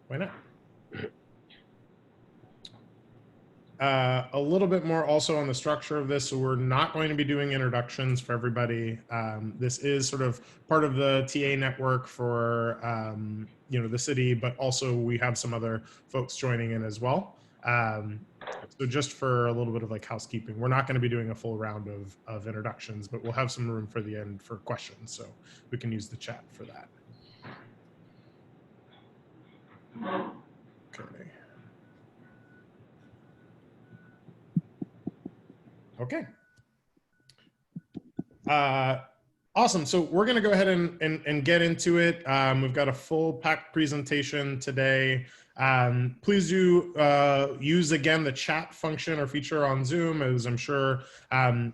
Why not? A little bit more also on the structure of this. So we're not going to be doing introductions for everybody. This is sort of part of the TA network for the city, but also we have some other folks joining in as well. So just for a little bit of like housekeeping, we're not going to be doing a full round of introductions, but we'll have some room for the end for questions. So we can use the chat for that. Okay. Okay. Awesome. So we're going to go ahead and get into it. We've got a full packed presentation today. Please do use again the chat function or feature on Zoom, as I'm sure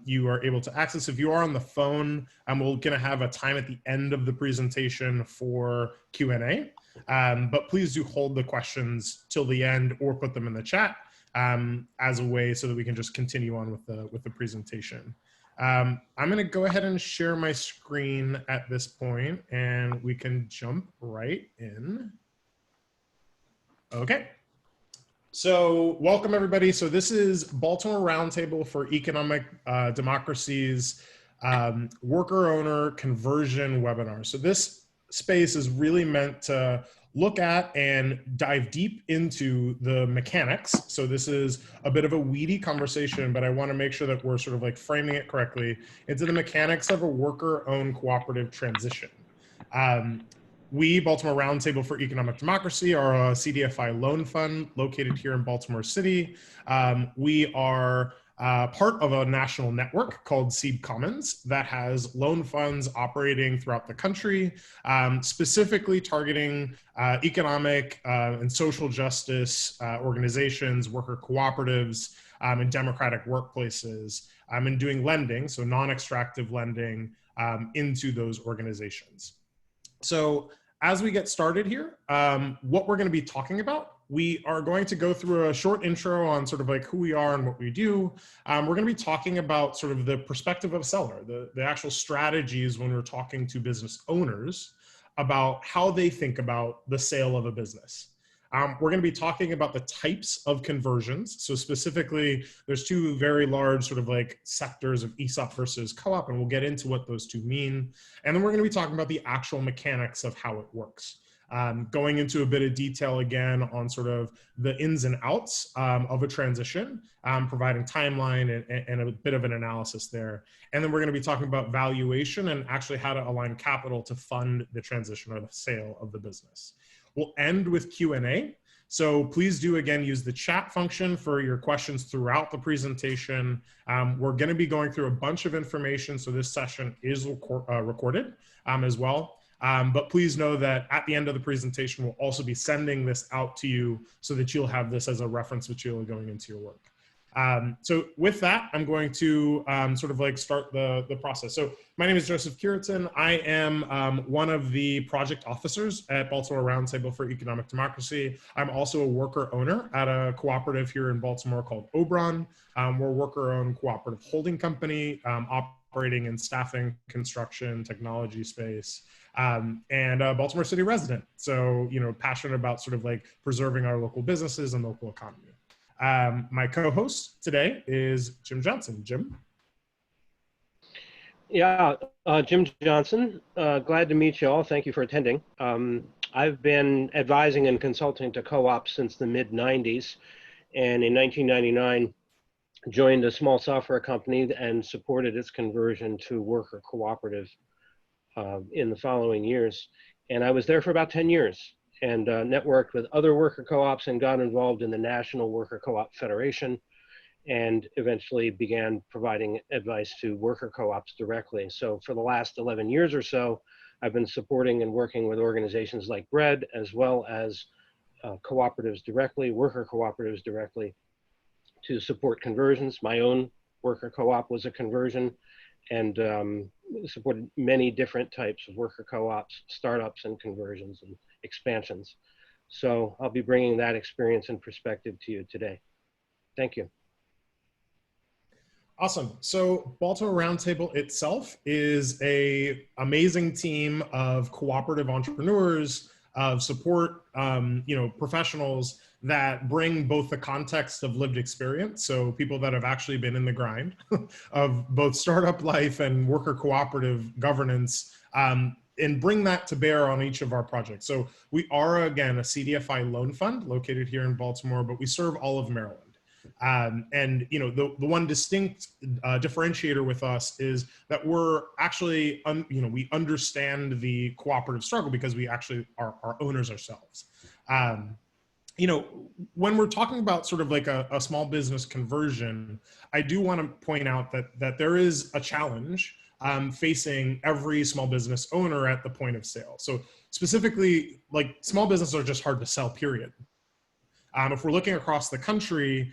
you are able to access. If you are on the phone, we're going to have a time at the end of the presentation for Q&A. But please do hold the questions till the end or put them in the chat as a way so that we can just continue on with the presentation. I'm going to go ahead and share my screen at this point, and we can jump right in. Okay. So welcome, everybody. So this is Baltimore Roundtable for Economic Democracy's worker-owner conversion webinar. So this space is really meant to look at and dive deep into the mechanics. So this is a bit of a weedy conversation, but I want to make sure that we're sort of like framing it correctly into the mechanics of a worker-owned cooperative transition. We, Baltimore Roundtable for Economic Democracy, are a CDFI loan fund located here in Baltimore City. We are part of a national network called Seed Commons that has loan funds operating throughout the country, specifically targeting economic and social justice organizations, worker cooperatives, and democratic workplaces, and doing lending, so non-extractive lending into those organizations. So as we get started here, what we're going to be talking about, we are going to go through a short intro on sort of like who we are and what we do. We're going to be talking about sort of the perspective of a seller, the actual strategies when we're talking to business owners about how they think about the sale of a business. We're going to be talking about the types of conversions. So specifically, there's two very large sort of like sectors of ESOP versus co-op, and we'll get into what those two mean. And then we're going to be talking about the actual mechanics of how it works. Going into a bit of detail again on sort of the ins and outs of a transition, providing timeline and a bit of an analysis there. And then we're going to be talking about valuation and actually how to align capital to fund the transition or the sale of the business. We'll end with Q&A. So please do, again, use the chat function for your questions throughout the presentation. We're going to be going through a bunch of information, so this session is recorded as well. But please know that at the end of the presentation, we'll also be sending this out to you so that you'll have this as a reference material going into your work. So with that, I'm going to sort of like start the process. So my name is Joseph Curitan. I am one of the project officers at Baltimore Roundtable for Economic Democracy. I'm also a worker owner at a cooperative here in Baltimore called Obron. We're a worker-owned cooperative holding company operating in staffing, construction, technology space, and a Baltimore City resident. So, passionate about sort of like preserving our local businesses and local economy. My co-host today is Jim Johnson. Jim? Yeah, Jim Johnson. Glad to meet you all. Thank you for attending. I've been advising and consulting to co-ops since the mid-90s, and in 1999 joined a small software company and supported its conversion to worker cooperative in the following years. And I was there for about 10 years. And networked with other worker co-ops and got involved in the National Worker Co-op Federation, and eventually began providing advice to worker co-ops directly. So for the last 11 years or so, I've been supporting and working with organizations like BREAD, as well as cooperatives directly, worker cooperatives directly, to support conversions. My own worker co-op was a conversion, and supported many different types of worker co-ops, startups and conversions and expansions. So I'll be bringing that experience and perspective to you today. Thank you. Awesome. So Baltimore Roundtable itself is an amazing team of cooperative entrepreneurs, of support, professionals that bring both the context of lived experience, so people that have actually been in the grind of both startup life and worker cooperative governance, and bring that to bear on each of our projects. So we are, again, a CDFI loan fund located here in Baltimore, but we serve all of Maryland. And the one distinct differentiator with us is that we're actually, we understand the cooperative struggle because we actually are owners ourselves. When we're talking about sort of like a small business conversion, I do want to point out that there is a challenge facing every small business owner at the point of sale. So specifically, like, small businesses are just hard to sell, period. If we're looking across the country,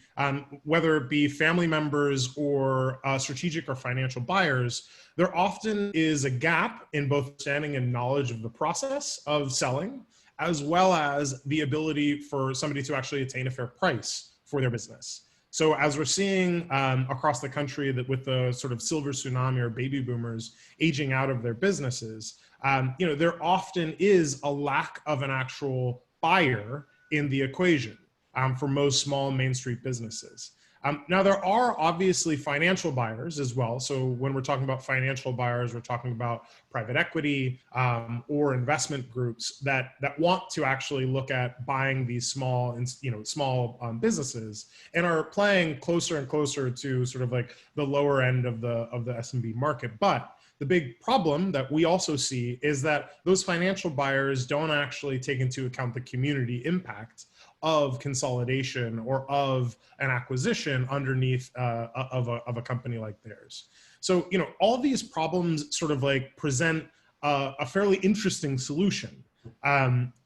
whether it be family members or strategic or financial buyers, there often is a gap in both understanding and knowledge of the process of selling, as well as the ability for somebody to actually attain a fair price for their business. So as we're seeing across the country, that with the sort of silver tsunami or baby boomers aging out of their businesses, there often is a lack of an actual buyer in the equation for most small Main Street businesses. Now, there are obviously financial buyers as well. So when we're talking about financial buyers, we're talking about private equity or investment groups that want to actually look at buying these small businesses and are playing closer and closer to sort of like the lower end of the SMB market. But the big problem that we also see is that those financial buyers don't actually take into account the community impact of consolidation or of an acquisition underneath of a company like theirs. So, all these problems sort of like present a fairly interesting solution.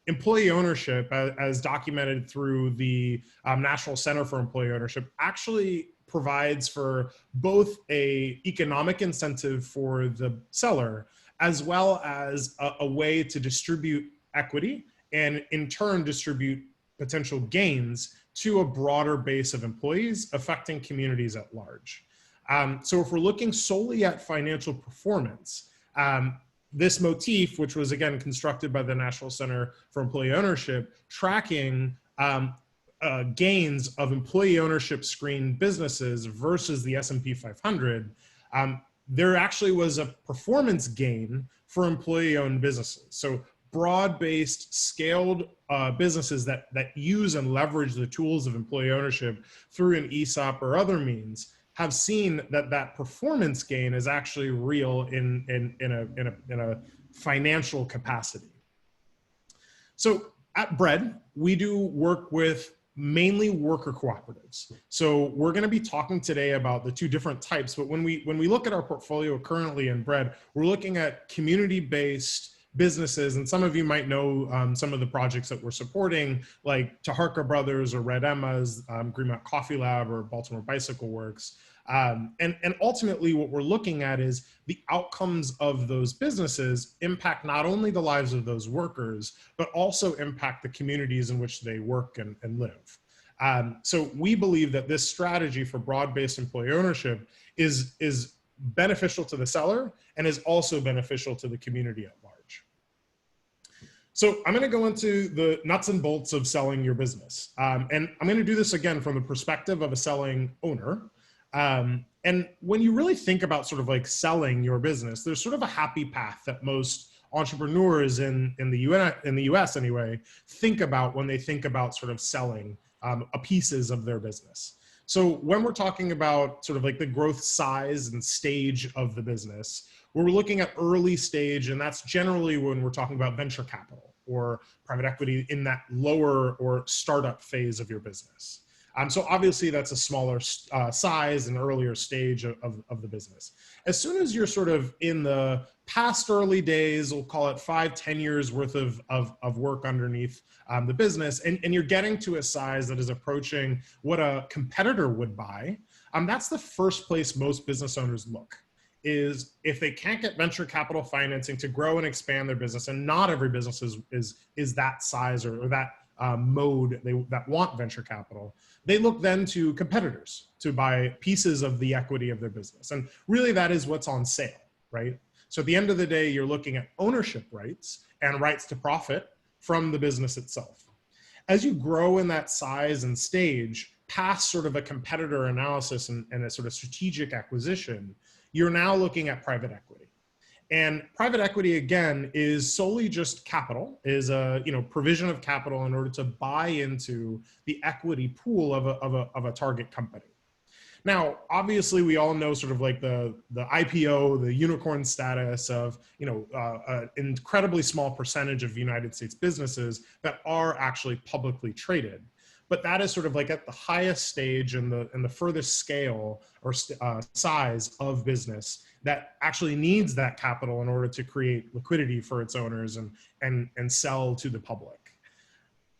Employee ownership, as documented through the National Center for Employee Ownership, actually provides for both a economic incentive for the seller, as well as a way to distribute equity and in turn distribute potential gains to a broader base of employees, affecting communities at large. So if we're looking solely at financial performance, this motif, which was again constructed by the National Center for Employee Ownership, tracking gains of employee ownership screened businesses versus the S&P 500, there actually was a performance gain for employee-owned businesses. So broad-based, scaled businesses that use and leverage the tools of employee ownership through an ESOP or other means have seen that performance gain is actually real in a financial capacity. So at Bread, we do work with mainly worker cooperatives. So we're going to be talking today about the two different types, but when we look at our portfolio currently in Bread, we're looking at community-based businesses, and some of you might know some of the projects that we're supporting, like Taharka Brothers or Red Emma's, Greenmount Coffee Lab, or Baltimore Bicycle Works. And ultimately what we're looking at is the outcomes of those businesses impact not only the lives of those workers, but also impact the communities in which they work and live. So we believe that this strategy for broad-based employee ownership is beneficial to the seller and is also beneficial to the community at large. So I'm going to go into the nuts and bolts of selling your business. And I'm going to do this again from the perspective of a selling owner. And when you really think about sort of like selling your business, there's sort of a happy path that most entrepreneurs in the US anyway, think about when they think about sort of selling pieces of their business. So when we're talking about sort of like the growth size and stage of the business, we're looking at early stage, and that's generally when we're talking about venture capital or private equity in that lower or startup phase of your business. So obviously that's a smaller size and earlier stage of the business. As soon as you're sort of in the past early days, we'll call it 5-10 years worth of work underneath the business, and you're getting to a size that is approaching what a competitor would buy, that's the first place most business owners look. Is if they can't get venture capital financing to grow and expand their business, and not every business is that size or that mode that want venture capital, they look then to competitors to buy pieces of the equity of their business. And really that is what's on sale, right? So at the end of the day, you're looking at ownership rights and rights to profit from the business itself. As you grow in that size and stage, past sort of a competitor analysis and a sort of strategic acquisition, you're now looking at private equity. And private equity, again, is solely just capital, is a provision of capital in order to buy into the equity pool of a target company. Now, obviously, we all know sort of like the IPO, the unicorn status of an incredibly small percentage of United States businesses that are actually publicly traded. But that is sort of like at the highest stage and the furthest scale or size of business that actually needs that capital in order to create liquidity for its owners and sell to the public.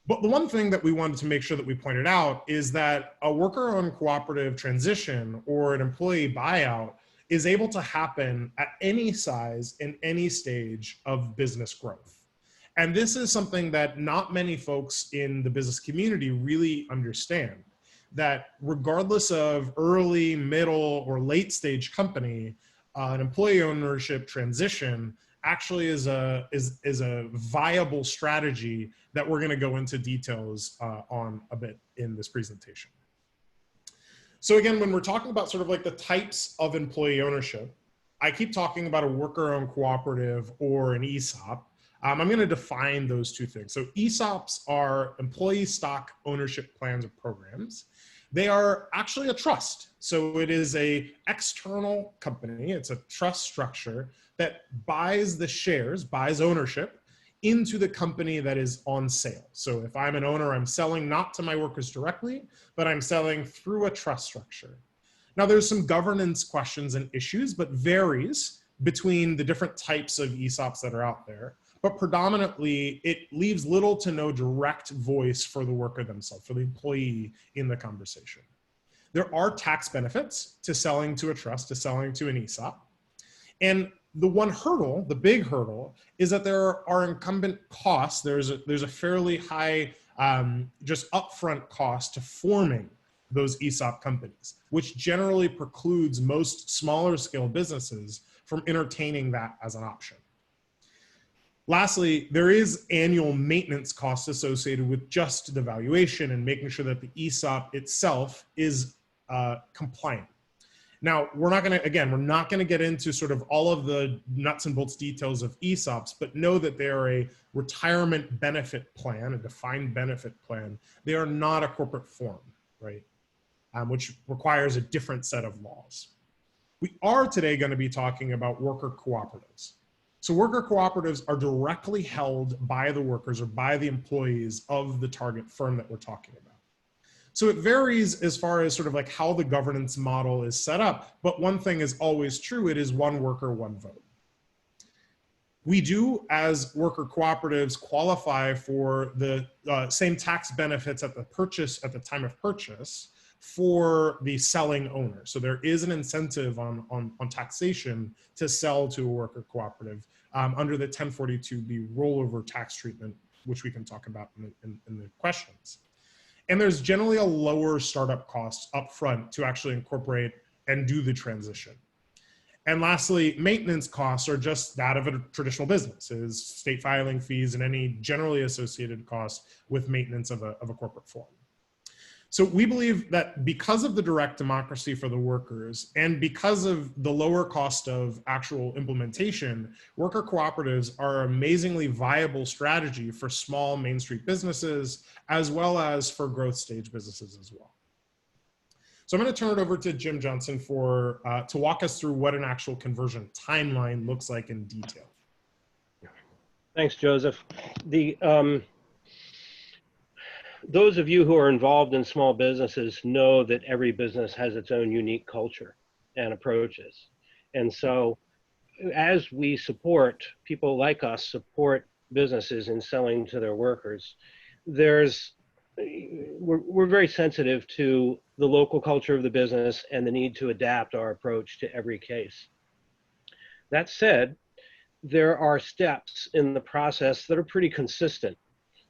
But the one thing that we wanted to make sure that we pointed out is that a worker-owned cooperative transition or an employee buyout is able to happen at any size in any stage of business growth. And this is something that not many folks in the business community really understand, that regardless of early, middle, or late stage company, an employee ownership transition actually is a viable strategy that we're going to go into details on a bit in this presentation. So again, when we're talking about sort of like the types of employee ownership, I keep talking about a worker-owned cooperative or an ESOP. I'm going to define those two things. So ESOPs are employee stock ownership plans or programs. They are actually a trust. So it is an external company. It's a trust structure that buys the shares, buys ownership into the company that is on sale. So if I'm an owner, I'm selling not to my workers directly, but I'm selling through a trust structure. Now there's some governance questions and issues, but varies between the different types of ESOPs that are out there. But predominantly, it leaves little to no direct voice for the worker themselves, for the employee in the conversation. There are tax benefits to selling to a trust, to selling to an ESOP. And the one hurdle, the big hurdle, is that there are incumbent costs. There's a fairly high just upfront cost to forming those ESOP companies, which generally precludes most smaller scale businesses from entertaining that as an option. Lastly, there is annual maintenance costs associated with just the valuation and making sure that the ESOP itself is compliant. Now, we're not going to get into sort of all of the nuts and bolts details of ESOPs, but know that they are a retirement benefit plan, a defined benefit plan. They are not a corporate form, right? Which requires a different set of laws. We are today going to be talking about worker cooperatives. So worker cooperatives are directly held by the workers or by the employees of the target firm that we're talking about. So it varies as far as sort of like how the governance model is set up, but one thing is always true, it is one worker, one vote. We do, as worker cooperatives, qualify for the same tax benefits at the time of purchase for the selling owner. So there is an incentive on taxation to sell to a worker cooperative under the 1042B rollover tax treatment, which we can talk about in the questions. And there's generally a lower startup cost upfront to actually incorporate and do the transition. And lastly, maintenance costs are just that of a traditional business, is state filing fees and any generally associated costs with maintenance of a corporate form. So we believe that because of the direct democracy for the workers and because of the lower cost of actual implementation, worker cooperatives are an amazingly viable strategy for small Main Street businesses, as well as for growth stage businesses as well. So I'm going to turn it over to Jim Johnson to walk us through what an actual conversion timeline looks like in detail. Thanks, Joseph. Those of you who are involved in small businesses know that every business has its own unique culture and approaches. And so as we support, people like us support businesses in selling to their workers, we're very sensitive to the local culture of the business and the need to adapt our approach to every case. That said, there are steps in the process that are pretty consistent.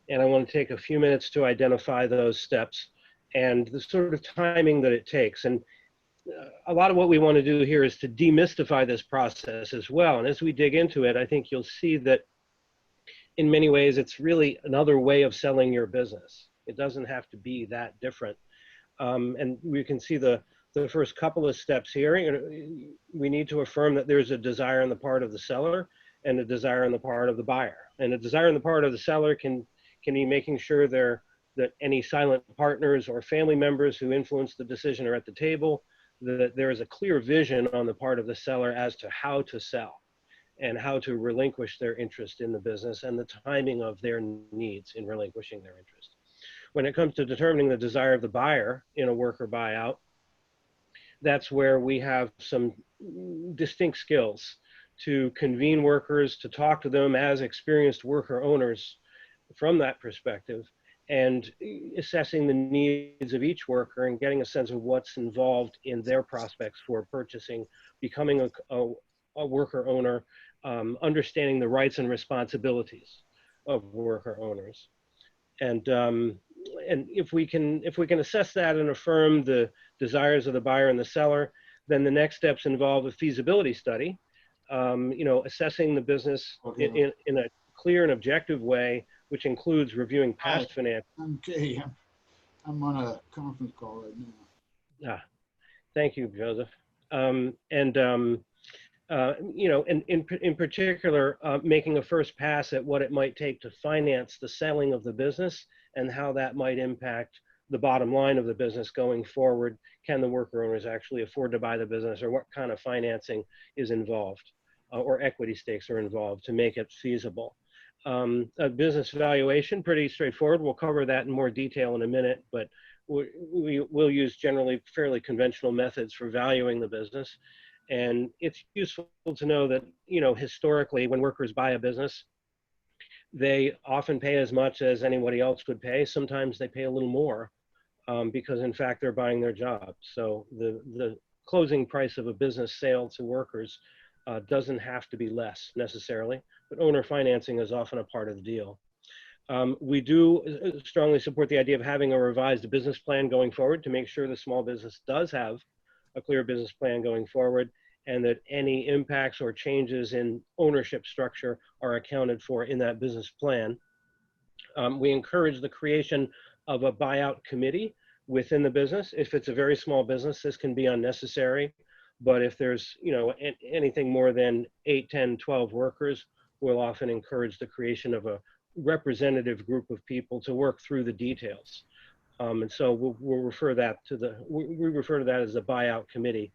And I want to take a few minutes to identify those steps and the sort of timing that it takes. And a lot of what we want to do here is to demystify this process as well. And as we dig into it, I think you'll see that in many ways, it's really another way of selling your business. It doesn't have to be that different. And we can see the first couple of steps here. You know, we need to affirm that there's a desire on the part of the seller and a desire on the part of the buyer. And a desire on the part of the seller can be making sure that any silent partners or family members who influence the decision are at the table, that there is a clear vision on the part of the seller as to how to sell and how to relinquish their interest in the business and the timing of their needs in relinquishing their interest. When it comes to determining the desire of the buyer in a worker buyout, that's where we have some distinct skills to convene workers, to talk to them as experienced worker owners from that perspective, and assessing the needs of each worker and getting a sense of what's involved in their prospects for purchasing, becoming a worker owner, understanding the rights and responsibilities of worker owners. And if we can assess that and affirm the desires of the buyer and the seller, then the next steps involve a feasibility study, you know, assessing the business in a clear and objective way, which includes reviewing past finance. I'm Jay. I'm on a conference call right now. Thank you, Joseph. You know, in particular, making a first pass at what it might take to finance the selling of the business and how that might impact the bottom line of the business going forward. Can the worker owners actually afford to buy the business, or what kind of financing is involved, or equity stakes are involved to make it feasible? A business valuation, pretty straightforward. We'll cover that in more detail in a minute, but we'll use generally fairly conventional methods for valuing the business. And it's useful to know that, you know, historically, when workers buy a business, they often pay as much as anybody else could pay. Sometimes they pay a little more because, in fact, they're buying their job. So the closing price of a business sale to workers doesn't have to be less necessarily, but owner financing is often a part of the deal. We do strongly support the idea of having a revised business plan going forward to make sure the small business does have a clear business plan going forward, and that any impacts or changes in ownership structure are accounted for in that business plan. We encourage the creation of a buyout committee within the business. If it's a very small business, this can be unnecessary, but if there's, you know, anything more than 8, 10, 12 workers, we'll often encourage the creation of a representative group of people to work through the details. And so we'll refer that to we refer to that as the buyout committee.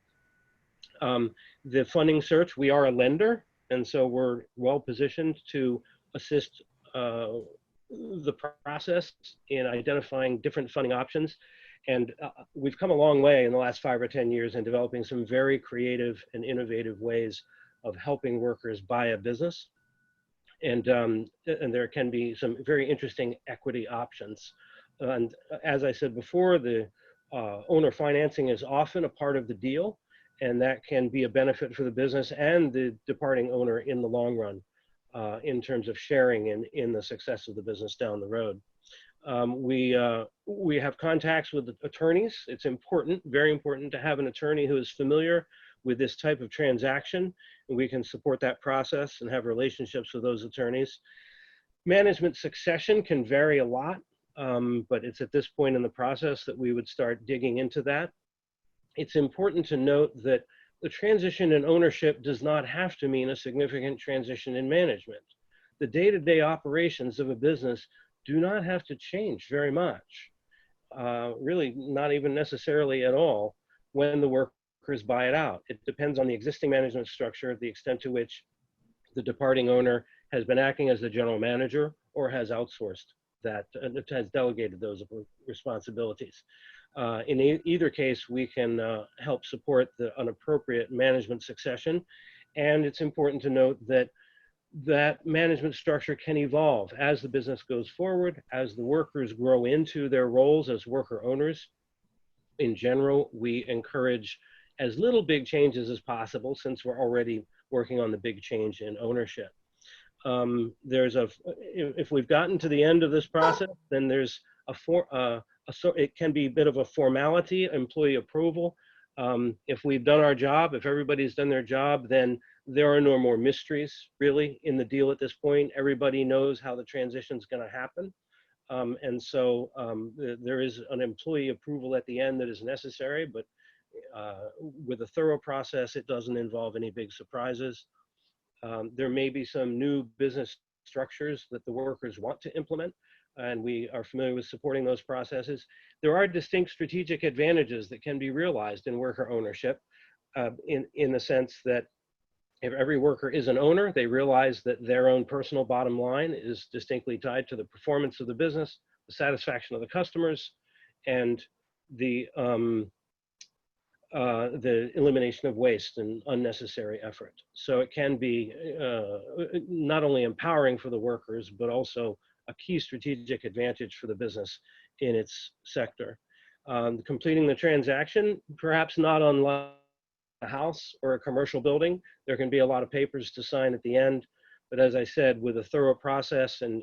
The funding search, we are a lender, and so we're well positioned to assist the process in identifying different funding options. And we've come a long way in the last 5 or 10 years in developing some very creative and innovative ways of helping workers buy a business. And there can be some very interesting equity options. And as I said before, the owner financing is often a part of the deal, and that can be a benefit for the business and the departing owner in the long run in terms of sharing in the success of the business down the road. We have contacts with attorneys. It's important, very important, to have an attorney who is familiar with this type of transaction, and we can support that process and have relationships with those attorneys. Management succession can vary a lot. But it's at this point in the process that we would start digging into that. It's important to note that the transition in ownership does not have to mean a significant transition in management. The day-to-day operations of a business do not have to change very much, really not even necessarily at all, when the workers buy it out. It depends on the existing management structure, the extent to which the departing owner has been acting as the general manager or has outsourced that has delegated those responsibilities. In either case, we can help support an appropriate management succession. And it's important to note that that management structure can evolve as the business goes forward, as the workers grow into their roles as worker owners. In general, we encourage as little big changes as possible, since we're already working on the big change in ownership. If we've gotten to the end of this process, then there's it can be a bit of a formality, employee approval. If we've done our job, if everybody's done their job, then There are no more mysteries really in the deal at this point. Everybody knows how the transition is going to happen. And so there is an employee approval at the end that is necessary, but with a thorough process, it doesn't involve any big surprises. There may be some new business structures that the workers want to implement, and we are familiar with supporting those processes. There are distinct strategic advantages that can be realized in worker ownership in the sense that if every worker is an owner, they realize that their own personal bottom line is distinctly tied to the performance of the business, the satisfaction of the customers, and the elimination of waste and unnecessary effort. So it can be not only empowering for the workers, but also a key strategic advantage for the business in its sector. Completing the transaction, perhaps not unlike a house or a commercial building. There can be a lot of papers to sign at the end, but as I said, with a thorough process and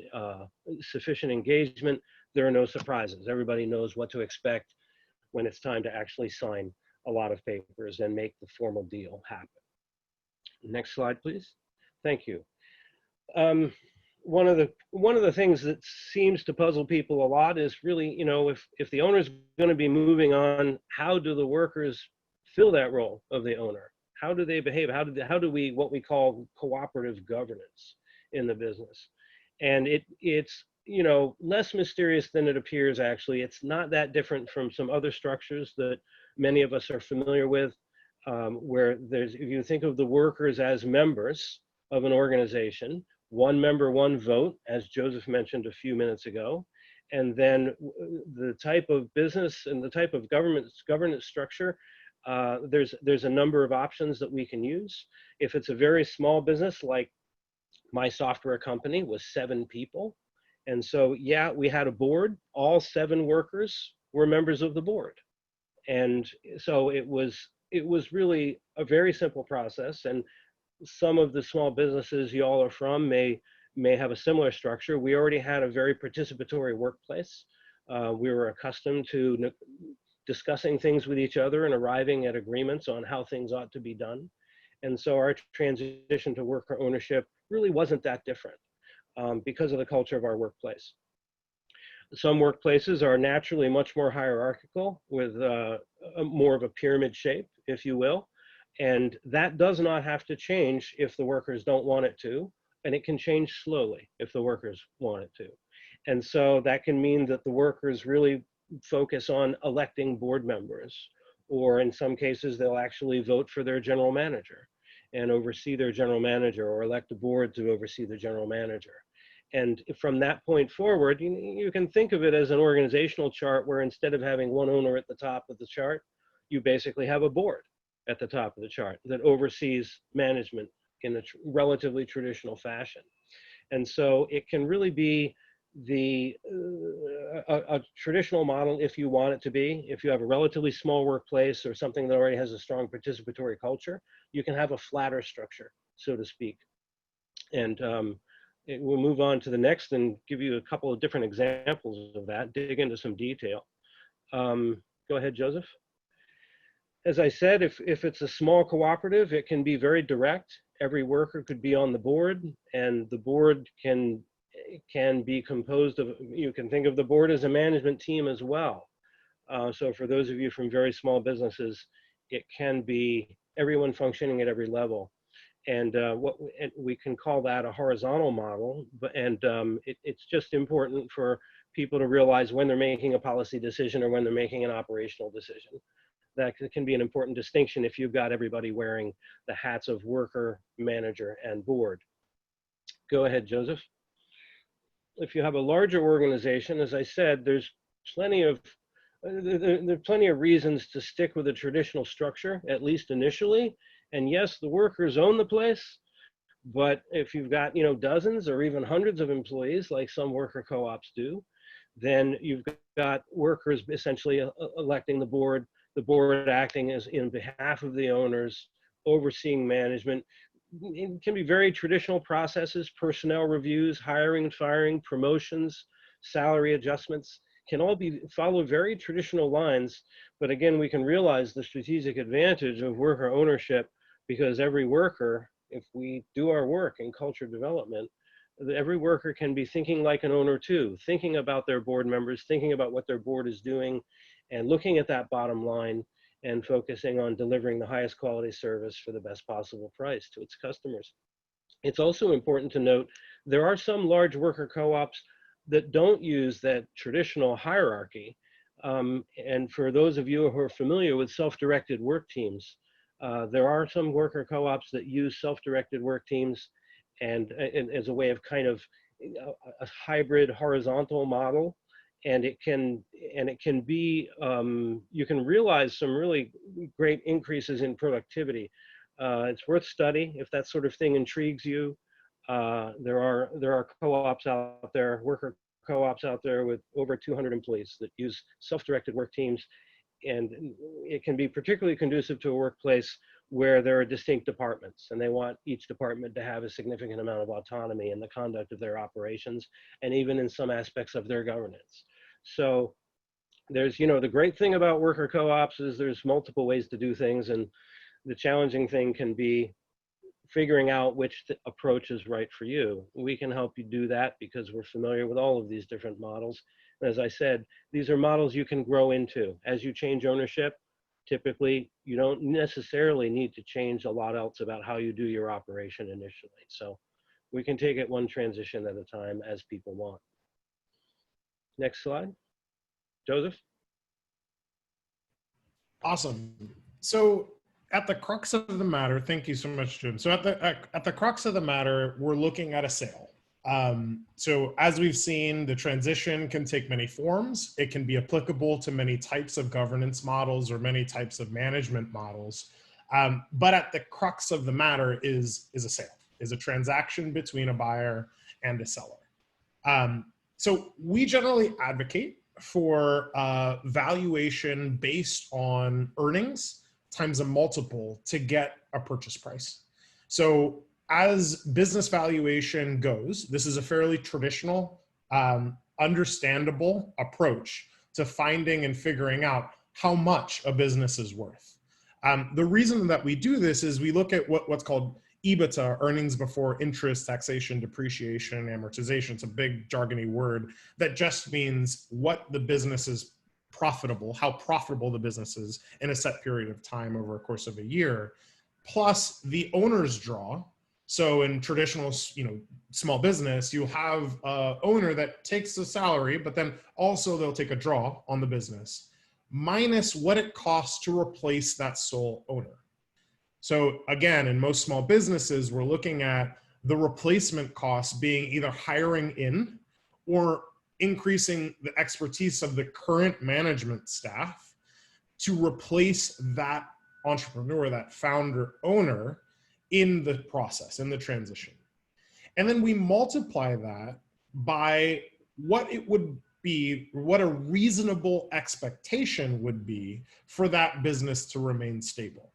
sufficient engagement, there are no surprises. Everybody knows what to expect when it's time to actually sign a lot of papers and make the formal deal happen. Next slide, please. Thank you. One of the things that seems to puzzle people a lot is really, you know, if the owner's going to be moving on, how do the workers fill that role of the owner? How do they behave? How do we, what we call cooperative governance in the business? And it's, you know, less mysterious than it appears. Actually, it's not that different from some other structures that many of us are familiar with, where there's, if you think of the workers as members of an organization, one member, one vote, as Joseph mentioned a few minutes ago, and then the type of business and the type of governance structure, there's a number of options that we can use. If it's a very small business, like my software company was 7 people, and so yeah, we had a board. All 7 workers were members of the board, and so it was really a very simple process. And some of the small businesses you all are from may have a similar structure. We already had a very participatory workplace. We were accustomed to discussing things with each other and arriving at agreements on how things ought to be done. And so our transition to worker ownership really wasn't that different because of the culture of our workplace. Some workplaces are naturally much more hierarchical with more of a pyramid shape, if you will. And that does not have to change if the workers don't want it to, and it can change slowly if the workers want it to. And so that can mean that the workers really focus on electing board members, or in some cases, they'll actually vote for their general manager and oversee their general manager, or elect a board to oversee the general manager. And from that point forward, you can think of it as an organizational chart where instead of having one owner at the top of the chart, you basically have a board at the top of the chart that oversees management in a relatively traditional fashion. And so it can really be a traditional model if you want it to be. If you have a relatively small workplace or something that already has a strong participatory culture, you can have a flatter structure, so to speak. And we'll move on to the next and give you a couple of different examples of that, dig into some detail. Go ahead, Joseph. As I said, if it's a small cooperative, it can be very direct. Every worker could be on the board, and the board can be composed of, you can think of the board as a management team as well. So for those of you from very small businesses, it can be everyone functioning at every level. And we can call that a horizontal model, it's just important for people to realize when they're making a policy decision or when they're making an operational decision. That can be an important distinction if you've got everybody wearing the hats of worker, manager, and board. Go ahead, Joseph. If you have a larger organization, as I said, there's plenty of reasons to stick with a traditional structure, at least initially. And yes, the workers own the place, but if you've got, you know, dozens or even hundreds of employees, like some worker co-ops do, then you've got workers essentially electing the board acting as in behalf of the owners, overseeing management. It can be very traditional processes, personnel reviews, hiring, firing, promotions, salary adjustments, can all follow very traditional lines. But again, we can realize the strategic advantage of worker ownership because every worker if we do our work in culture development, every worker can be thinking like an owner too, thinking about their board members, thinking about what their board is doing, and looking at that bottom line and focusing on delivering the highest quality service for the best possible price to its customers. It's also important to note there are some large worker co-ops that don't use that traditional hierarchy. And for those of you who are familiar with self-directed work teams, there are some worker co-ops that use self-directed work teams and as a way of kind of a hybrid horizontal model. And it can be, you can realize some really great increases in productivity. It's worth study if that sort of thing intrigues you. There are co-ops out there, worker co-ops out there with over 200 employees that use self-directed work teams, and it can be particularly conducive to a workplace where there are distinct departments, and they want each department to have a significant amount of autonomy in the conduct of their operations, and even in some aspects of their governance. So there's, the great thing about worker co-ops is there's multiple ways to do things, and the challenging thing can be figuring out which approach is right for you. We can help you do that because we're familiar with all of these different models. And as I said, these are models you can grow into. As you change ownership, typically you don't necessarily need to change a lot else about how you do your operation initially. So we can take it one transition at a time as people want. Next slide. Joseph? Awesome. So at the crux of the matter, thank you so much, Jim. So at the crux of the matter, we're looking at a sale. So as we've seen, the transition can take many forms. It can be applicable to many types of governance models or many types of management models. But at the crux of the matter is a sale, is a transaction between a buyer and a seller. So we generally advocate for valuation based on earnings times a multiple to get a purchase price. So as business valuation goes, this is a fairly traditional, understandable approach to finding and figuring out how much a business is worth. The reason that we do this is we look at what's called EBITDA, earnings before interest, taxation, depreciation, and amortization. It's a big jargony word that just means what the business is profitable, how profitable the business is in a set period of time over a course of a year, plus the owner's draw. So in traditional, small business, you have an owner that takes the salary, but then also they'll take a draw on the business, minus what it costs to replace that sole owner. So again, in most small businesses, we're looking at the replacement costs being either hiring in or increasing the expertise of the current management staff to replace that entrepreneur, that founder owner in the process, in the transition. And then we multiply that by what it would be, what a reasonable expectation would be for that business to remain stable.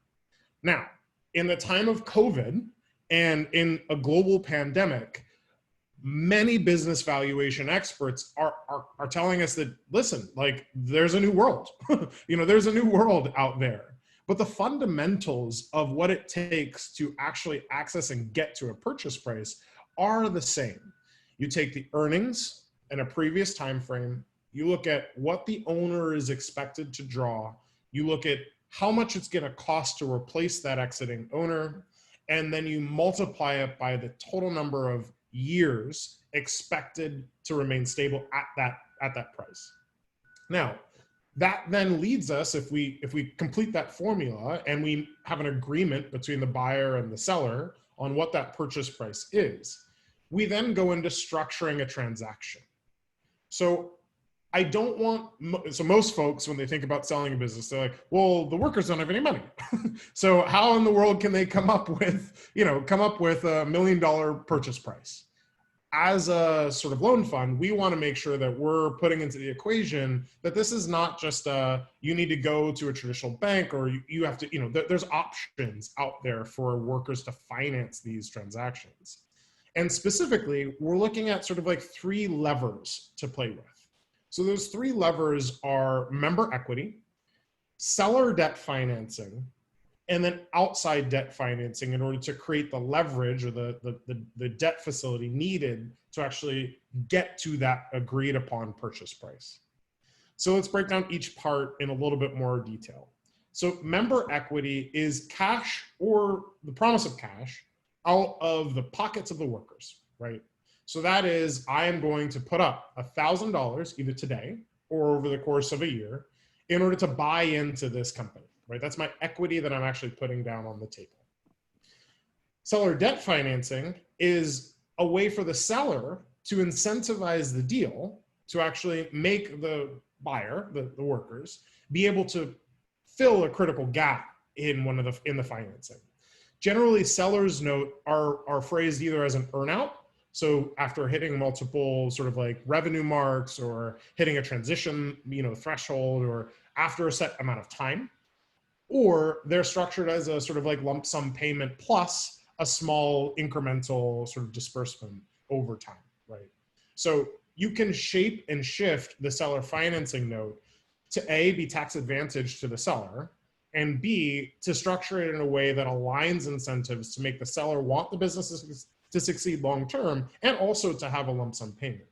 Now, in the time of COVID and in a global pandemic, many business valuation experts are telling us that, listen, like there's a new world, there's a new world out there. But the fundamentals of what it takes to actually access and get to a purchase price are the same. You take the earnings in a previous time frame, you look at what the owner is expected to draw, you look at how much it's going to cost to replace that exiting owner, and then you multiply it by the total number of years expected to remain stable at that price. Now, that then leads us, if we complete that formula and we have an agreement between the buyer and the seller on what that purchase price is, we then go into structuring a transaction. So I don't want, so most folks, when they think about selling a business, they're like, well, the workers don't have any money. So how in the world can they come up with a $1 million purchase price? As a sort of loan fund, we want to make sure that we're putting into the equation that this is not just you need to go to a traditional bank or you have to, there's options out there for workers to finance these transactions. And specifically, we're looking at sort of like 3 levers to play with. So those 3 levers are member equity, seller debt financing, and then outside debt financing in order to create the leverage or the debt facility needed to actually get to that agreed upon purchase price. So let's break down each part in a little bit more detail. So member equity is cash or the promise of cash out of the pockets of the workers, right? So that is, I am going to put up $1,000 either today or over the course of a year in order to buy into this company, right? That's my equity that I'm actually putting down on the table. Seller debt financing is a way for the seller to incentivize the deal to actually make the buyer, the workers, be able to fill a critical gap in the financing. Generally, seller's note are phrased either as an earnout. So after hitting multiple sort of like revenue marks or hitting a transition, threshold, or after a set amount of time, or they're structured as a sort of like lump sum payment plus a small incremental sort of disbursement over time, right? So you can shape and shift the seller financing note to A, be tax advantage to the seller, and B, to structure it in a way that aligns incentives to make the seller want the business to succeed long-term, and also to have a lump sum payment.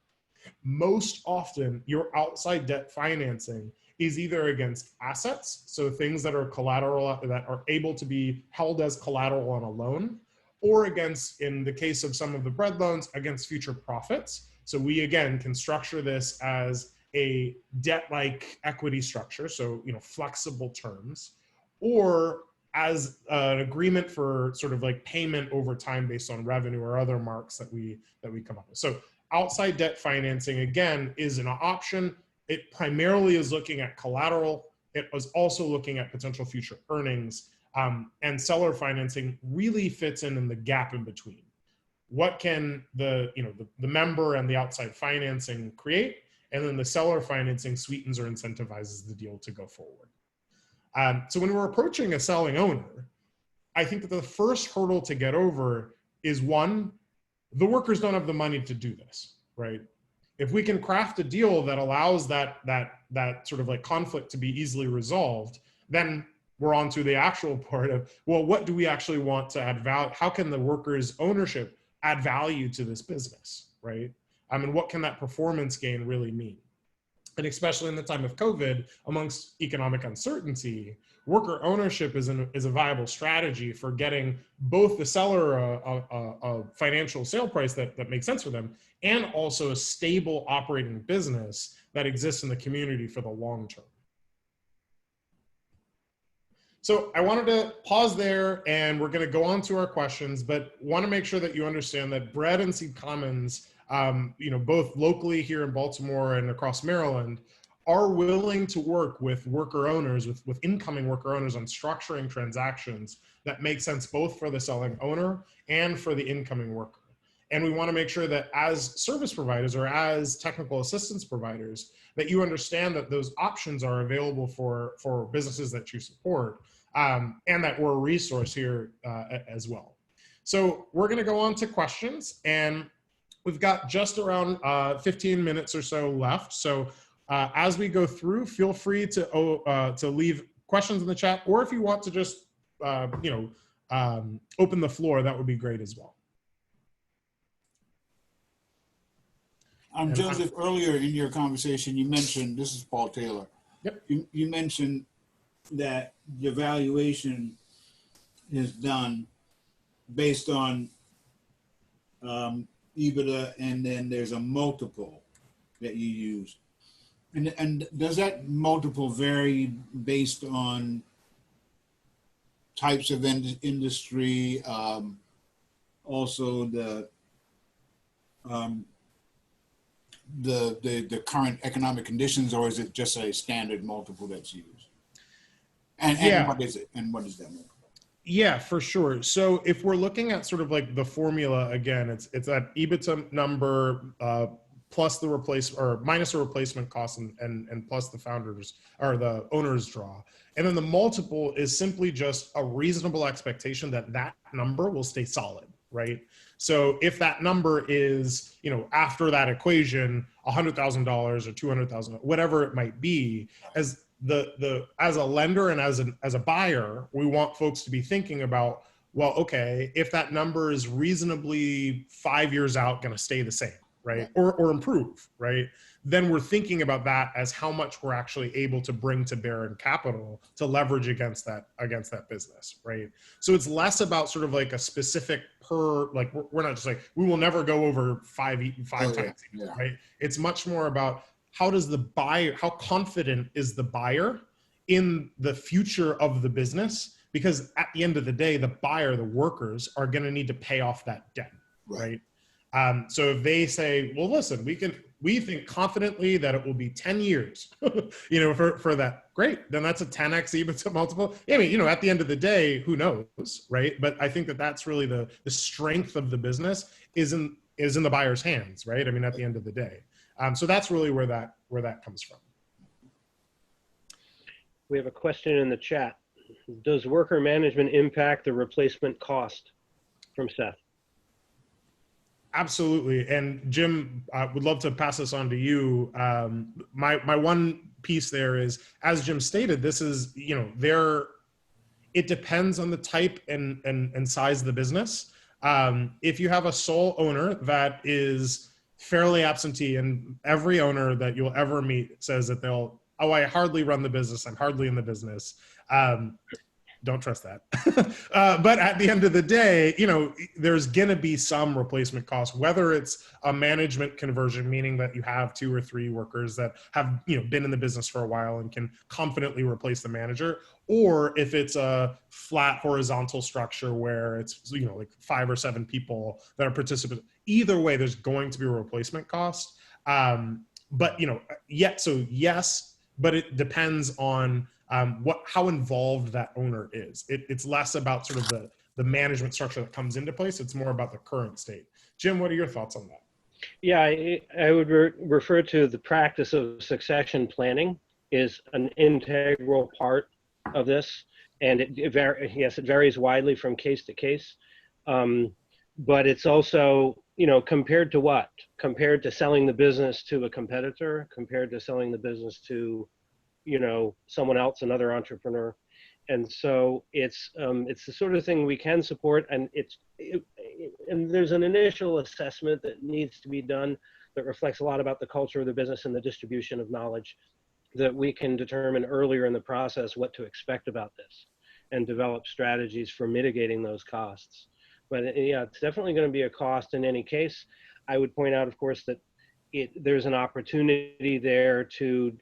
Most often, your outside debt financing is either against assets, so things that are collateral, that are able to be held as collateral on a loan, or against, in the case of some of the bread loans, against future profits. So we, again, can structure this as a debt-like equity structure, so flexible terms, or as an agreement for sort of like payment over time based on revenue or other marks that we come up with. So outside debt financing, again, is an option. It primarily is looking at collateral. It was also looking at potential future earnings, and seller financing really fits in the gap in between. What can the member and the outside financing create? And then the seller financing sweetens or incentivizes the deal to go forward. So when we're approaching a selling owner, I think that the first hurdle to get over is, one, the workers don't have the money to do this, right? If we can craft a deal that allows that sort of like conflict to be easily resolved, then we're on to the actual part of, well, what do we actually want to add value? How can the workers' ownership add value to this business, right? I mean, what can that performance gain really mean? And especially in the time of COVID, amongst economic uncertainty, worker ownership is a viable strategy for getting both the seller a financial sale price that makes sense for them, and also a stable operating business that exists in the community for the long term. So I wanted to pause there, and we're going to go on to our questions, but want to make sure that you understand that Bread and Seed Commons, both locally here in Baltimore and across Maryland, are willing to work with worker owners, with incoming worker owners, on structuring transactions that make sense both for the selling owner and for the incoming worker. And we want to make sure that as service providers or as technical assistance providers, that you understand that those options are available for businesses that you support, and that we're a resource here as well. So we're going to go on to questions, and we've got just around 15 minutes or so left. So as we go through, feel free to leave questions in the chat, or if you want to just open the floor, that would be great as well. Joseph, earlier in your conversation, you mentioned, this is Paul Taylor. Yep. You mentioned that the valuation is done based on EBITDA, and then there's a multiple that you use. And does that multiple vary based on types of industry, also the current economic conditions, or is it just a standard multiple that's used? And what is it? And what is that multiple? Yeah, for sure. So if we're looking at sort of like the formula, again, it's that EBITDA number plus the minus the replacement cost and plus the founders or the owner's draw. And then the multiple is simply just a reasonable expectation that that number will stay solid, right? So if that number is, after that equation, $100,000 or $200,000, whatever it might be, as as a lender and as a buyer, we want folks to be thinking about, well, okay, if that number is reasonably 5 years out going to stay the same, right? Or improve, right? Then we're thinking about that as how much we're actually able to bring to bear in capital to leverage against that business, right? So it's less about sort of like a specific like we're not just like, we will never go over five times, right? It's much more about how confident is the buyer in the future of the business? Because at the end of the day, the buyer, the workers, are going to need to pay off that debt, right? So if they say, well, listen, we think confidently that it will be 10 years, for that, great. Then that's a 10x EBITDA multiple. I mean, at the end of the day, who knows, right? But I think that that's really the strength of the business is in the buyer's hands, right? I mean, at the end of the day. So that's really where that comes from. We have a question in the chat. Does worker management impact the replacement cost? From Seth. Absolutely. And Jim, I would love to pass this on to you. My one piece there is, as Jim stated, this is, it depends on the type and size of the business. If you have a sole owner that is fairly absentee, and every owner that you'll ever meet says that I hardly run the business, I'm hardly in the business. Don't trust that. But at the end of the day, there's going to be some replacement cost, whether it's a management conversion, meaning that you have 2 or 3 workers that have, been in the business for a while and can confidently replace the manager, or if it's a flat horizontal structure where it's, like 5 or 7 people that are participants. Either way, there's going to be a replacement cost. But, yes, but it depends on how involved that owner is. It's less about sort of the management structure that comes into place. It's more about the current state. Jim, what are your thoughts on that? Yeah, I would refer to the practice of succession planning is an integral part of this. And it varies widely from case to case. But it's also, compared to what? Compared to selling the business to a competitor, compared to selling the business to someone else, another entrepreneur. And so it's the sort of thing we can support, and and there's an initial assessment that needs to be done that reflects a lot about the culture of the business and the distribution of knowledge, that we can determine earlier in the process what to expect about this and develop strategies for mitigating those costs. But yeah, it's definitely going to be a cost in any case. I would point out, of course, that there's an opportunity there to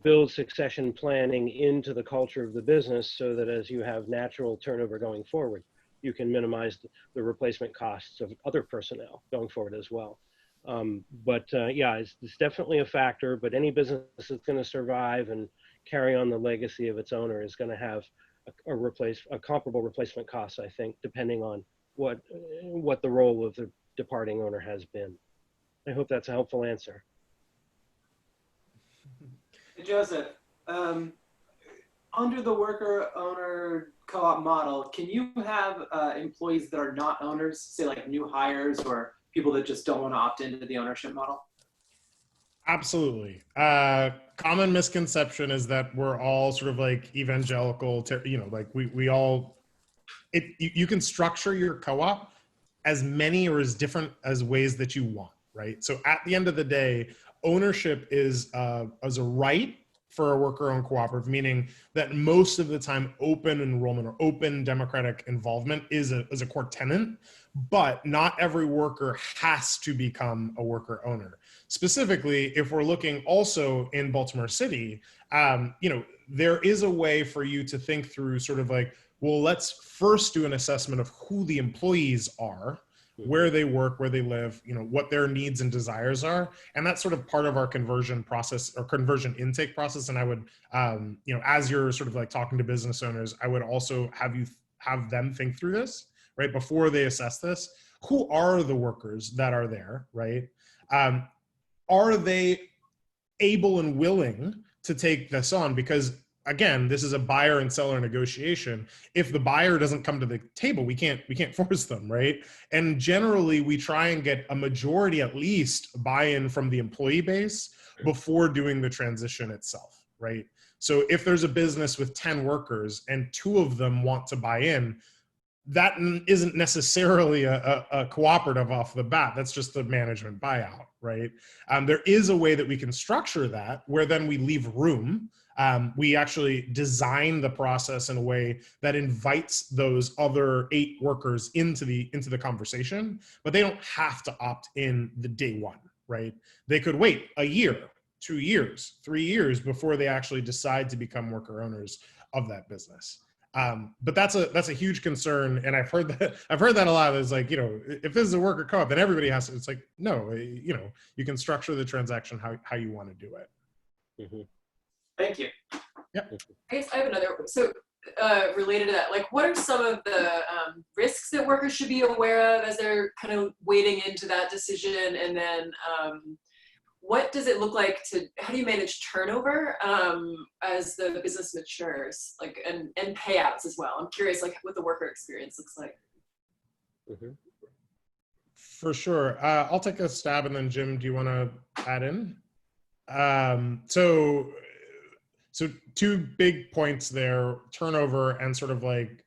build succession planning into the culture of the business, so that as you have natural turnover going forward, you can minimize the replacement costs of other personnel going forward as well. Yeah, it's definitely a factor, but any business that's going to survive and carry on the legacy of its owner is going to have a comparable replacement cost, I think, depending on what the role of the departing owner has been. I hope that's a helpful answer. Joseph, under the worker-owner co-op model, can you have employees that are not owners, say like new hires or people that just don't want to opt into the ownership model? Absolutely. Common misconception is that we're all sort of like evangelical, like we all, you can structure your co-op as many or as different as ways that you want, right? So at the end of the day, ownership is as a right for a worker-owned cooperative, meaning that most of the time open enrollment or open democratic involvement is a core tenet, but not every worker has to become a worker owner. Specifically, if we're looking also in Baltimore City, there is a way for you to think through sort of like, well, let's first do an assessment of who the employees are, where they work, where they live, what their needs and desires are. And that's sort of part of our conversion process or conversion intake process. And I would, as you're sort of like talking to business owners, I would also have them think through this, right? Before they assess this, who are the workers that are there, right? Are they able and willing to take this on? Because again, this is a buyer and seller negotiation. If the buyer doesn't come to the table, we can't force them, right? And generally, we try and get a majority, at least, buy-in from the employee base before doing the transition itself, right? So if there's a business with 10 workers and 2 of them want to buy in, that isn't necessarily a cooperative off the bat. That's just a management buyout, right? There is a way that we can structure that where then we leave room. We actually design the process in a way that invites those other 8 workers into the conversation, but they don't have to opt in the day one, right? They could wait a year, 2 years, 3 years before they actually decide to become worker owners of that business. But that's a huge concern, and I've heard that a lot. It's like, if this is a worker co-op, then everybody has to. It's like, no, you can structure the transaction how you want to do it. Mm-hmm. Thank you. Yeah. I guess I have another. So related to that, like, what are some of the risks that workers should be aware of as they're kind of wading into that decision, and then what does it look like how do you manage turnover as the business matures, like, and payouts as well? I'm curious, like, what the worker experience looks like. Mm-hmm. For sure. I'll take a stab, and then Jim, do you want to add in? So 2 big points there, turnover and sort of like,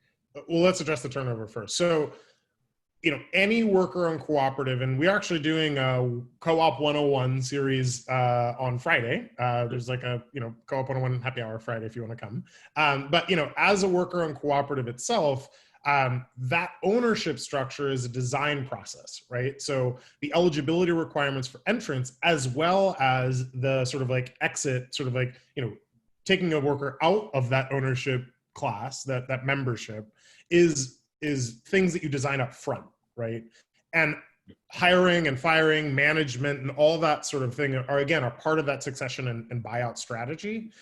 well, let's address the turnover first. So, any worker-owned cooperative, and we're actually doing a Co-op 101 series on Friday. There's like a, Co-op 101 happy hour Friday if you want to come. But, as a worker-owned cooperative itself, that ownership structure is a design process, right? So the eligibility requirements for entrance, as well as the sort of like exit, sort of like, taking a worker out of that ownership class, that membership, is things that you design up front, right? And hiring and firing, management, and all that sort of thing are part of that succession and buyout strategy.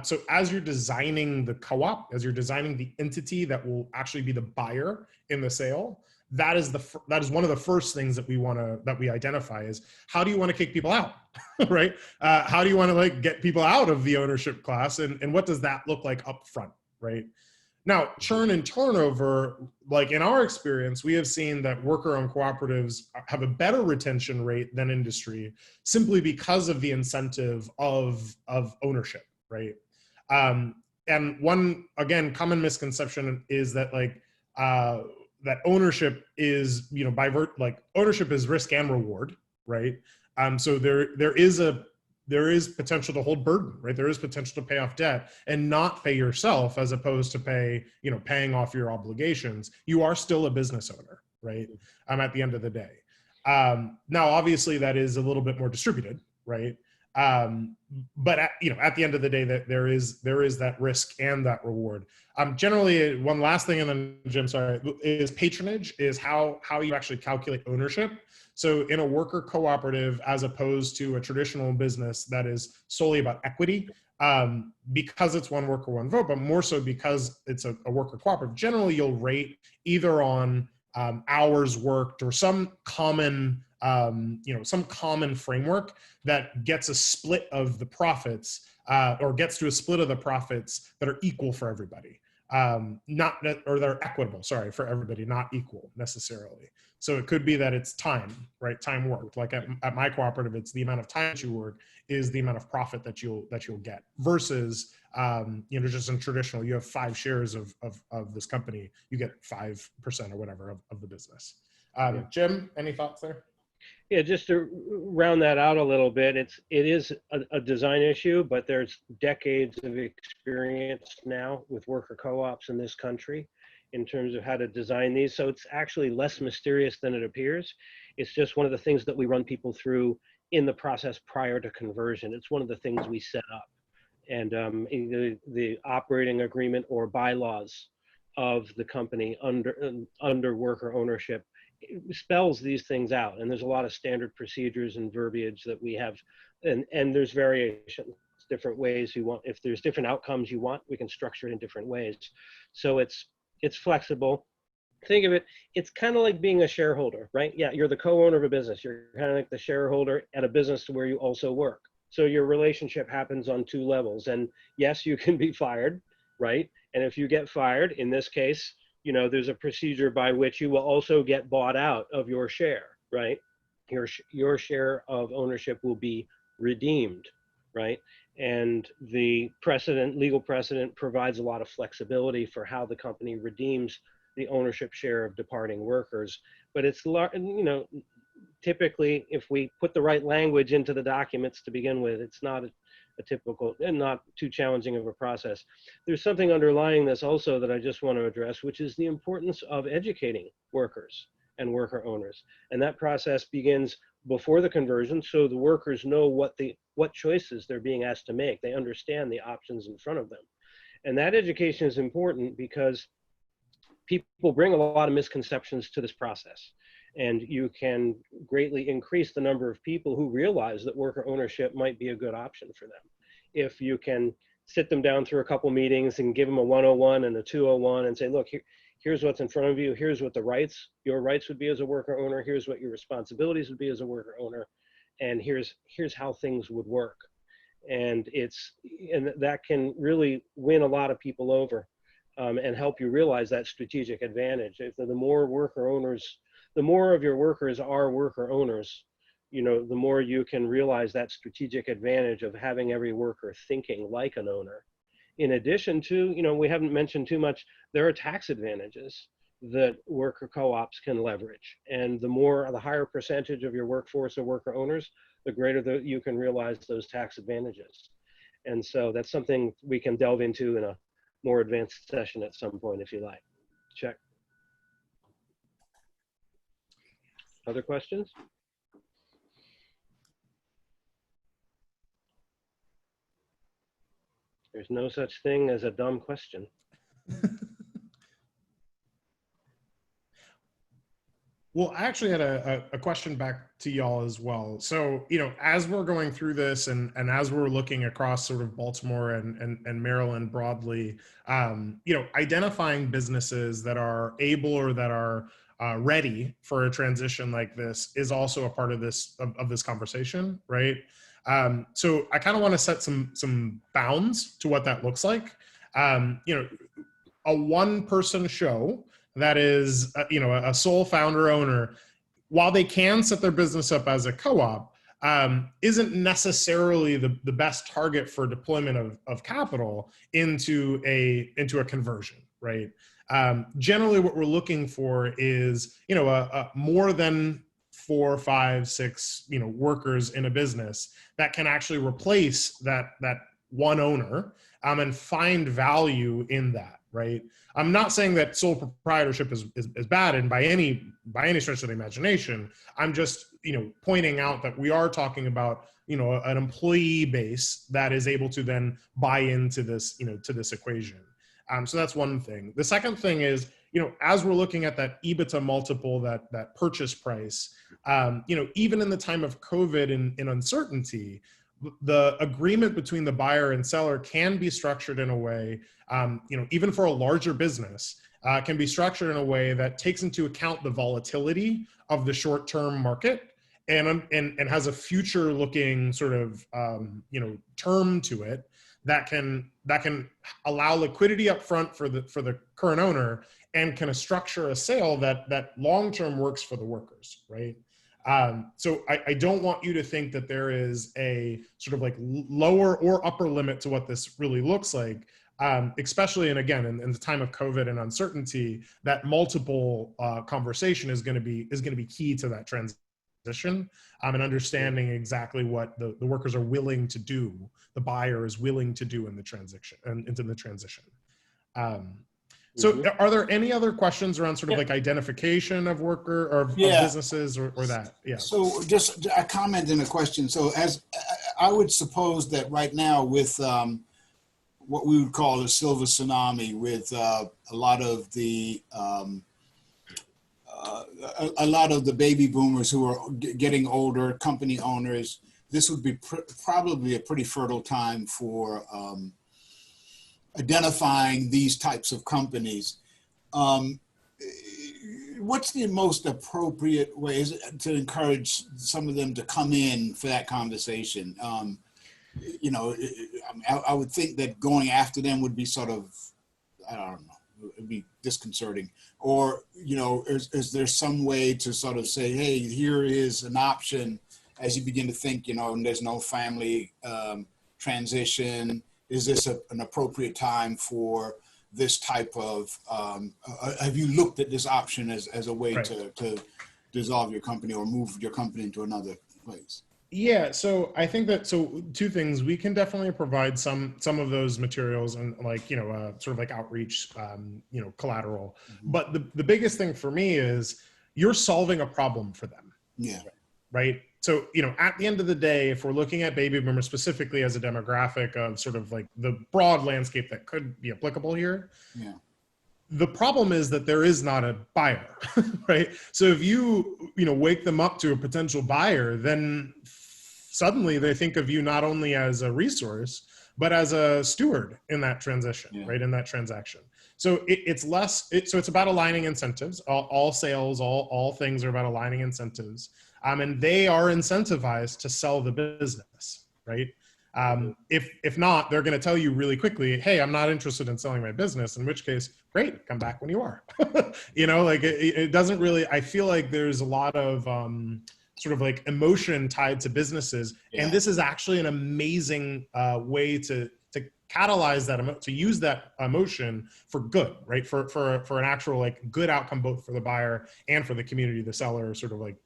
So as you're designing the co-op, as you're designing the entity that will actually be the buyer in the sale, that is one of the first things that we identify is, how do you want to kick people out, right? How do you want to like get people out of the ownership class, and what does that look like up front, right? Now, churn and turnover, like in our experience, we have seen that worker-owned cooperatives have a better retention rate than industry, simply because of the incentive of ownership, right? And one, again, common misconception is that like that ownership is, ownership is risk and reward, right? So there is potential to hold burden, right? There is potential to pay off debt and not pay yourself, as opposed to paying off your obligations. You are still a business owner, right? At the end of the day. Now, obviously, that is a little bit more distributed, right? But at the end of the day, that there is that risk and that reward. Generally, one last thing, and then Jim, sorry, is patronage, is how you actually calculate ownership. So in a worker cooperative, as opposed to a traditional business that is solely about equity, because it's one worker, one vote, but more so because it's a worker cooperative, generally you'll rate either on hours worked or some common framework that gets a split of the profits, or gets to a split of the profits that are equal for everybody. Or they're equitable, sorry, for everybody, not equal necessarily. So it could be that it's time, right? Time worked. Like at my cooperative, it's the amount of time that you work is the amount of profit that you'll get, versus just in traditional, you have 5 shares of this company, you get 5% or whatever of the business. Jim, any thoughts there? Yeah, just to round that out a little bit, it is a design issue, but there's decades of experience now with worker co-ops in this country in terms of how to design these. So it's actually less mysterious than it appears. It's just one of the things that we run people through in the process prior to conversion. It's one of the things we set up. And the operating agreement or bylaws of the company under worker ownership spells these things out, and there's a lot of standard procedures and verbiage that we have, and there's variations, different ways you want. If there's different outcomes you want, we can structure it in different ways. So it's flexible. Think of it, it's kind of like being a shareholder, right? Yeah, you're the co-owner of a business. You're kind of like the shareholder at a business where you also work. So your relationship happens on 2 levels. And yes, you can be fired, right? And if you get fired, in this case, there's a procedure by which you will also get bought out of your share, right? Your share of ownership will be redeemed, right? And the legal precedent provides a lot of flexibility for how the company redeems the ownership share of departing workers. But it's, typically, if we put the right language into the documents to begin with, it's not a typical and not too challenging of a process. There's something underlying this also that I just want to address, which is the importance of educating workers and worker owners. And that process begins before the conversion, so the workers know what choices they're being asked to make. They understand the options in front of them. And that education is important because people bring a lot of misconceptions to this process. And you can greatly increase the number of people who realize that worker ownership might be a good option for them. If you can sit them down through a couple meetings and give them a 101 and a 201 and say, look, here's what's in front of you. Here's what your rights would be as a worker owner. Here's what your responsibilities would be as a worker owner. And here's how things would work. And that can really win a lot of people over and help you realize that strategic advantage. If the more worker owners, the more of your workers are worker owners, the more you can realize that strategic advantage of having every worker thinking like an owner. In addition to, we haven't mentioned too much, there are tax advantages that worker co-ops can leverage. And the higher percentage of your workforce are worker owners, the greater you can realize those tax advantages. And so that's something we can delve into in a more advanced session at some point if you like. Check. Other questions? There's no such thing as a dumb question. Well, I actually had a question back to y'all as well. So, as we're going through this and as we're looking across sort of Baltimore and Maryland broadly, identifying businesses that are able or that are ready for a transition like this is also a part of this conversation, right? So I kind of want to set some bounds to what that looks like. A one-person show that is, a sole founder owner, while they can set their business up as a co-op, isn't necessarily the best target for deployment of capital into a conversion, right? Generally, what we're looking for is, a more than 4, 5, 6, workers in a business that can actually replace that one owner and find value in that, right? I'm not saying that sole proprietorship is bad, and by any stretch of the imagination. I'm just, pointing out that we are talking about, an employee base that is able to then buy into this, to this equation. So that's one thing. The second thing is, as we're looking at that EBITDA multiple, that purchase price, even in the time of COVID and uncertainty, the agreement between the buyer and seller can be structured in a way, even for a larger business, can be structured in a way that takes into account the volatility of the short-term market and has a future-looking sort of term to it that can allow liquidity up front for the current owner and can structure a sale that long-term works for the workers, right? So I don't want you to think that there is a sort of like lower or upper limit to what this really looks like, especially, and again, in the time of COVID and uncertainty, that multiple conversation is going to be key to that transition, and understanding exactly what the workers are willing to do, the buyer is willing to do in the transition and into the transition. So are there any other questions around sort of like identification of worker or of businesses or that? Yeah. So just a comment and a question. So as I would suppose that right now with what we would call a silver tsunami, with a lot of the baby boomers who are getting older, company owners, this would be probably a pretty fertile time for identifying these types of companies. What's the most appropriate way to encourage some of them to come in for that conversation? I would think that going after them would be sort of, I don't know, it'd be disconcerting. Or, is there some way to sort of say, hey, here is an option as you begin to think, and there's no family transition? Is this an appropriate time for this type of, have you looked at this option as a way Right. to dissolve your company or move your company into another place? Yeah, so I think that, so two things, we can definitely provide some of those materials and like, sort of like outreach, collateral. Mhm. But the biggest thing for me is you're solving a problem for them. Yeah. Right. So, at the end of the day, if we're looking at baby boomers specifically as a demographic of sort of like the broad landscape that could be applicable here, Yeah. the problem is that there is not a buyer, right? So if you wake them up to a potential buyer, then suddenly they think of you not only as a resource, but as a steward in that transition, Yeah. right? In that transaction. So it's less, so it's about aligning incentives. All sales, all things are about aligning incentives. And they are incentivized to sell the business, right? If not, they're going to tell you really quickly, hey, I'm not interested in selling my business, in which case, great, come back when you are. Like it doesn't really, I feel like there's a lot of sort of like emotion tied to businesses. Yeah. And this is actually an amazing way to catalyze that, to use that emotion for good, right? For an actual like good outcome, both for the buyer and for the community, the seller, sort of like,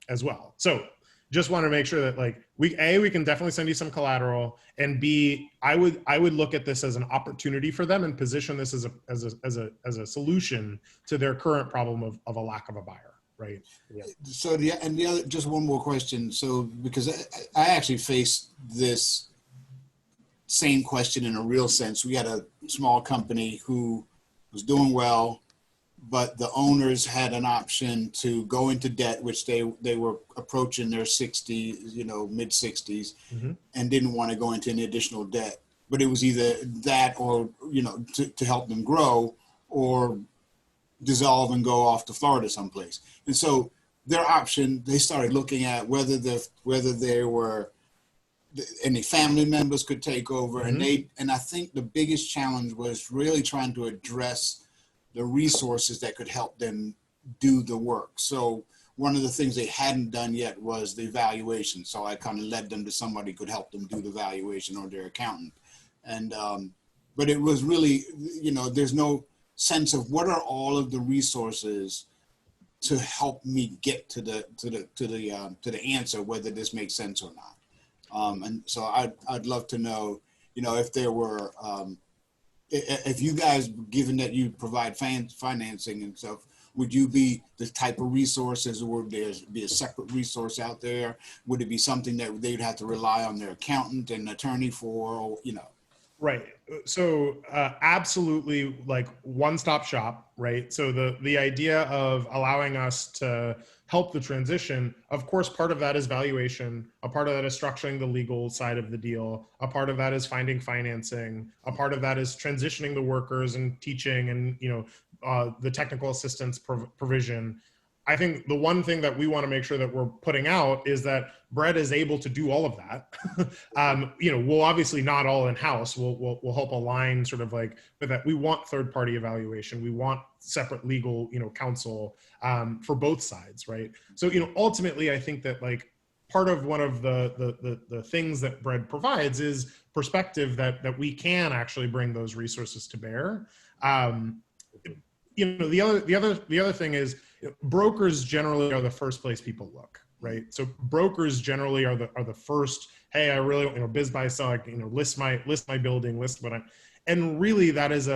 as well. So just want to make sure that like we can definitely send you some collateral, and B, I would look at this as an opportunity for them and position this as a solution to their current problem of a lack of a buyer, right? Yeah. So the other, just one more question. So because I actually faced this same question in a real sense. We had a small company who was doing well, but the owners had an option to go into debt, which they were approaching their 60s, mid 60s, Mm-hmm. and didn't want to go into any additional debt. But it was either that or, to help them grow, or dissolve and go off to Florida someplace. And so their option, they started looking at whether they were, any family members could take over. Mm-hmm. And I think the biggest challenge was really trying to address the resources that could help them do the work. So one of the things they hadn't done yet was the valuation. So I kind of led them to somebody who could help them do the valuation, or their accountant. And but it was really, there's no sense of what are all of the resources to help me get to the answer, whether this makes sense or not. And so I'd love to know, if there were, if you guys, given that you provide financing and stuff, would you be the type of resources, or would there be a separate resource out there? Would it be something that they'd have to rely on their accountant and attorney for, or, Right. So absolutely, like one-stop shop, right? So the idea of allowing us to help the transition, of course, part of that is valuation. A part of that is structuring the legal side of the deal. A part of that is finding financing. A part of that is transitioning the workers and teaching and, the technical assistance provision. I think the one thing that we want to make sure that we're putting out is that Bread is able to do all of that. We'll obviously not all in-house. We'll help align sort of like with that. We want third-party evaluation. We want separate legal, counsel for both sides, right? So, ultimately, I think that like part of one of the things that Bread provides is perspective that we can actually bring those resources to bear. The other thing is, brokers generally are the first place people look, right? So brokers generally are the first. Hey, I really, biz buy sell, list my building, list what I'm. And really, that is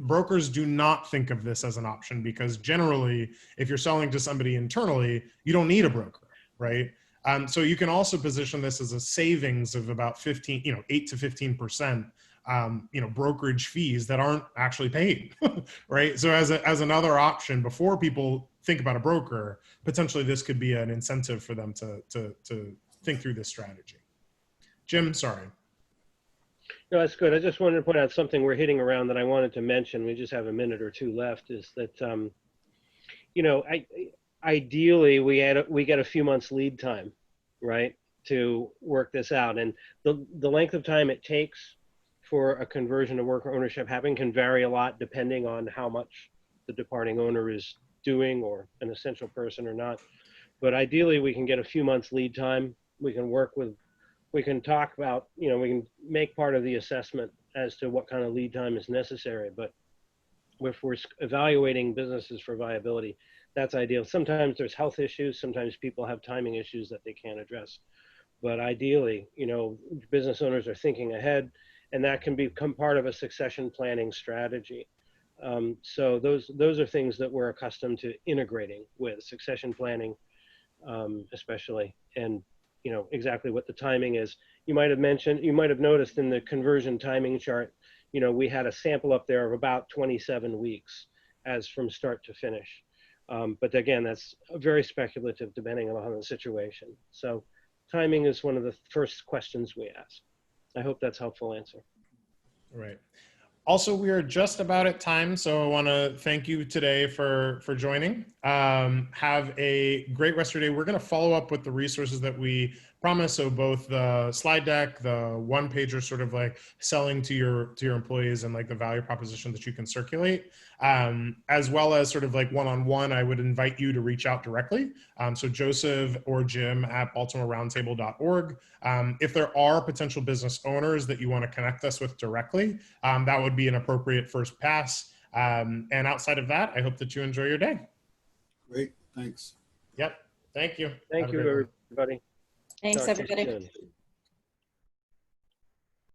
brokers do not think of this as an option, because generally, if you're selling to somebody internally, you don't need a broker, right? So you can also position this as a savings of about 8 to 15%. Brokerage fees that aren't actually paid, right? So as another option, before people think about a broker, potentially this could be an incentive for them to think through this strategy. Jim, sorry. No, that's good. I just wanted to point out something we're hitting around that I wanted to mention. We just have a minute or two left. Is that ideally we get a few months lead time, right, to work this out, and the length of time it takes for a conversion to worker ownership happening can vary a lot depending on how much the departing owner is doing, or an essential person or not. But ideally, we can get a few months lead time. We can work with we can talk about, we can make part of the assessment as to what kind of lead time is necessary. But if we're evaluating businesses for viability, that's ideal. Sometimes there's health issues. Sometimes people have timing issues that they can't address. But ideally, business owners are thinking ahead, and that can become part of a succession planning strategy. So those are things that we're accustomed to integrating with succession planning, especially, and exactly what the timing is. You might have noticed in the conversion timing chart, we had a sample up there of about 27 weeks as from start to finish. But again, that's very speculative depending on the situation. So timing is one of the first questions we ask. I hope that's a helpful answer. Right. Also, we are just about at time, so I want to thank you today for joining. Have a great rest of your day. We're going to follow up with the resources that we promised. So both the slide deck, the one pager, sort of like selling to your employees, and like the value proposition that you can circulate, as well as sort of like one-on-one. I would invite you to reach out directly. So Joseph or Jim at BaltimoreRoundtable.org. If there are potential business owners that you want to connect us with directly, that would be an appropriate first pass. And outside of that, I hope that you enjoy your day. Great, thanks. Yep. Thank you. Thank you, everybody. Thanks, Talk to you everybody. soon.